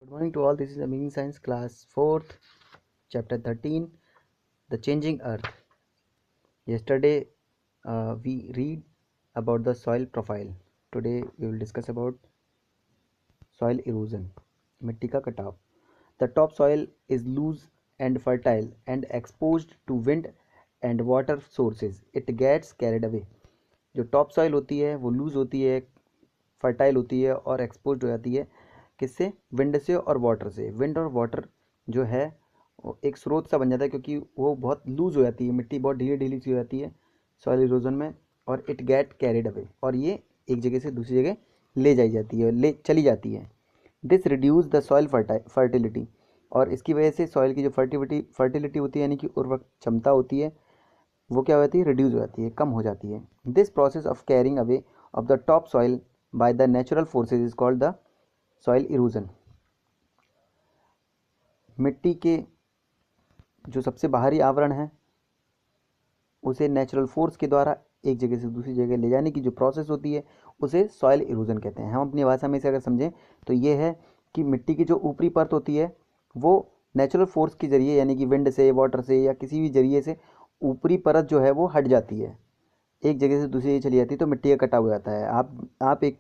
Good morning to all. This is Amazing Science class 4th, chapter 13, The Changing Earth. Yesterday we read about the soil profile. Today we will discuss about soil erosion, मिट्टी का कटाव. The topsoil is loose and fertile and exposed to wind and water sources. It gets carried away. जो top soil होती है वो loose होती है, fertile होती है और एक्सपोज हो जाती है किससे? विंड से और वाटर से. विंड और वाटर जो है वो एक स्रोत सा बन जाता है क्योंकि वो बहुत लूज हो जाती है, मिट्टी बहुत ढीली ढीली सी हो जाती है सॉइल इरोजन में, और इट गेट कैरिड अवे, और ये एक जगह से दूसरी जगह ले जाई जाती है, ले चली जाती है. This reduce the soil fertility, और इसकी वजह से सॉइल की जो फर्टिलिटी होती है यानी कि उर्वरक क्षमता होती है वो क्या होती है? रिड्यूस हो जाती है, कम हो जाती है. This process of carrying away of the top soil by the natural forces is called the soil erosion. मिट्टी के जो सबसे बाहरी आवरण है उसे नेचुरल फोर्स के द्वारा एक जगह से दूसरी जगह ले जाने की जो प्रोसेस होती है उसे सॉइल इरोजन कहते हैं. हम अपनी भाषा में इसे अगर समझें तो ये है कि मिट्टी की जो ऊपरी परत होती है वो नेचुरल फोर्स के जरिए यानी कि विंड से, वाटर से या किसी भी जरिए से ऊपरी परत जो है वो हट जाती है, एक जगह से दूसरी जगह चली जाती है, तो मिट्टी का कटाव हो जाता है. आप एक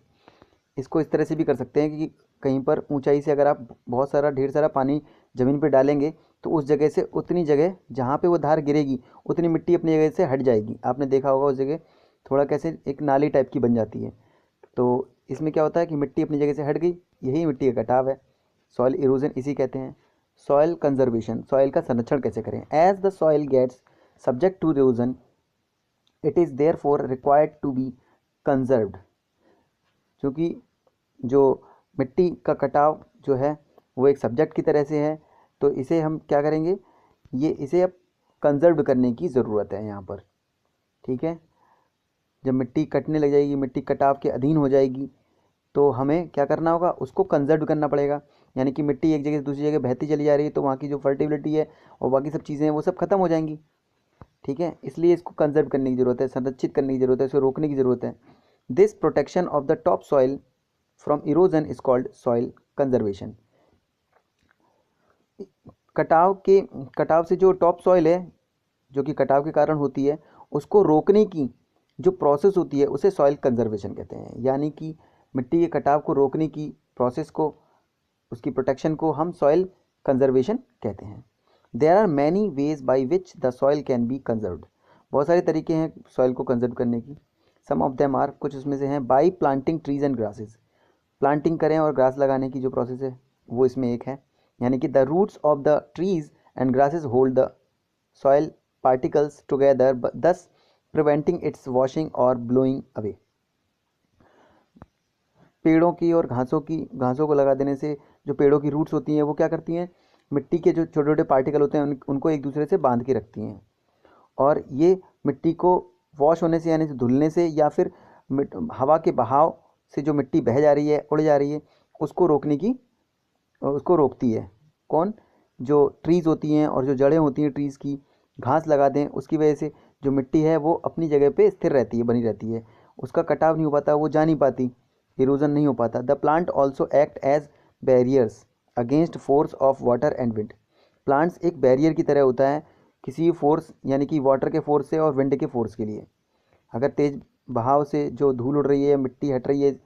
इसको इस तरह से भी कर सकते हैं कि कहीं पर ऊंचाई से अगर आप बहुत सारा ढेर सारा पानी ज़मीन पर डालेंगे तो उस जगह से उतनी जगह जहाँ पे वो धार गिरेगी उतनी मिट्टी अपनी जगह से हट जाएगी. आपने देखा होगा उस जगह थोड़ा कैसे एक नाली टाइप की बन जाती है. तो इसमें क्या होता है कि मिट्टी अपनी जगह से हट गई, यही मिट्टी का कटाव है. सॉइल इरोजन इसी कहते हैं. सॉइल कंजर्वेशन, सॉइल का संरक्षण कैसे करें? As the soil gets subject to erosion it is therefore required to be conserved. क्योंकि जो मिट्टी का कटाव जो है वो एक सब्जेक्ट की तरह से है, तो इसे हम क्या करेंगे? इसे अब कंजर्व करने की ज़रूरत है यहाँ पर. ठीक है, जब मिट्टी कटने लग जाएगी, मिट्टी कटाव के अधीन हो जाएगी, तो हमें क्या करना होगा? उसको कंजर्व करना पड़ेगा. यानी कि मिट्टी एक जगह से दूसरी जगह बहती चली जा रही है तो वहाँ की जो फर्टिलिटी है और बाकी सब चीज़ें हैं वो सब खत्म हो जाएंगी. ठीक है, इसलिए इसको कंजर्व करने की ज़रूरत है, संरक्षित करने की ज़रूरत है, इसको रोकने की ज़रूरत है. This protection of the top soil from erosion is called soil conservation. कटाव से जो टॉप सॉइल है जो कि कटाव के कारण होती है उसको रोकने की जो प्रोसेस होती है उसे सॉइल कंजर्वेशन कहते हैं. यानी कि मिट्टी के कटाव को रोकने की प्रोसेस को, उसकी प्रोटेक्शन को हम सॉइल कंजर्वेशन कहते हैं. There are many ways by which the soil can be conserved. बहुत सारे तरीके हैं सॉइल को कंजर्व करने की. सम ऑफ देम आर, कुछ उसमें से हैं. By planting trees and grasses, planting करें और ग्रास लगाने की जो प्रोसेस है वो इसमें एक है. यानी कि the roots of the trees and grasses hold the soil particles together thus preventing its washing और ब्लोइंग अवे. पेड़ों की और घासों को लगा देने से जो पेड़ों की रूट्स होती हैं वो क्या करती हैं? मिट्टी के जो छोटे छोटे पार्टिकल होते हैं उनको एक दूसरे से बांध के रखती हैं, और ये मिट्टी को वॉश होने से यानी कि धुलने से या फिर हवा के बहाव से जो मिट्टी बह जा रही है, उड़ जा रही है, उसको रोकती है. कौन? जो ट्रीज़ होती हैं और जो जड़ें होती हैं ट्रीज़ की, घास लगा दें उसकी वजह से जो मिट्टी है वो अपनी जगह पे स्थिर रहती है, बनी रहती है, उसका कटाव नहीं हो पाता, वो जा नहीं पाती, इरोजन नहीं हो पाता. The plant also act as barriers against force of water and wind. Plants एक बैरियर की तरह होता है किसी फोर्स यानी कि वाटर के फोर्स से और विंड के फोर्स के लिए. अगर तेज बहाव से जो धूल उड़ रही है, मिट्टी हट रही है,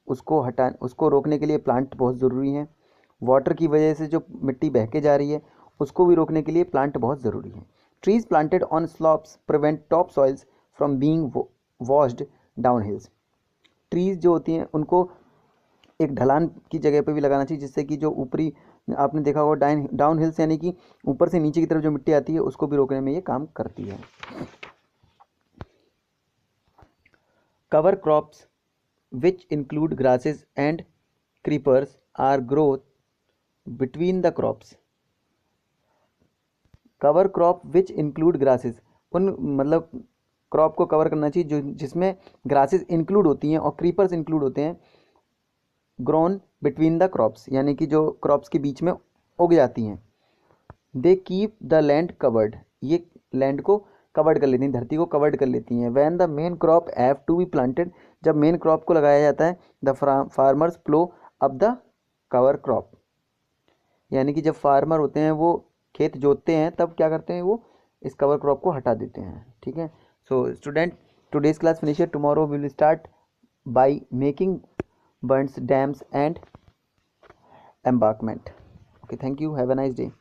उसको रोकने के लिए प्लांट बहुत ज़रूरी है. वाटर की वजह से जो मिट्टी बह के जा रही है उसको भी रोकने के लिए प्लांट बहुत ज़रूरी है. Trees planted on slopes prevent top soils from being washed down hills. Trees जो होती हैं उनको एक ढलान की जगह पे भी लगाना चाहिए जिससे कि जो ऊपरी, आपने देखा होगा डाउन हिल्स यानी कि ऊपर से नीचे की तरफ जो मिट्टी आती है उसको भी रोकने में ये काम करती है. Cover crops which include grasses and creepers are growth between the crops. Cover crop which include grasses, उन मतलब क्रॉप को कवर करना चाहिए जो जिसमें ग्रासेस इंक्लूड होती हैं और क्रीपर्स इंक्लूड होते हैं. ग्रोन बिटवीन द क्रॉप्स यानी कि जो क्रॉप्स के बीच में उग जाती हैं. They keep the land covered, ये लैंड को कवर्ड कर लेती हैं, धरती को कवर्ड कर लेती हैं. When the main crop have to be planted, जब मेन क्रॉप को लगाया जाता है, the farmers plough up the cover crop. यानी कि जब फार्मर होते हैं वो खेत जोतते हैं तब क्या करते हैं, वो इस कवर क्रॉप को हटा देते हैं। ठीक है। So student, today's class finish, tomorrow we will start by making bunds, dams and embankment. Okay, thank you, have a nice day.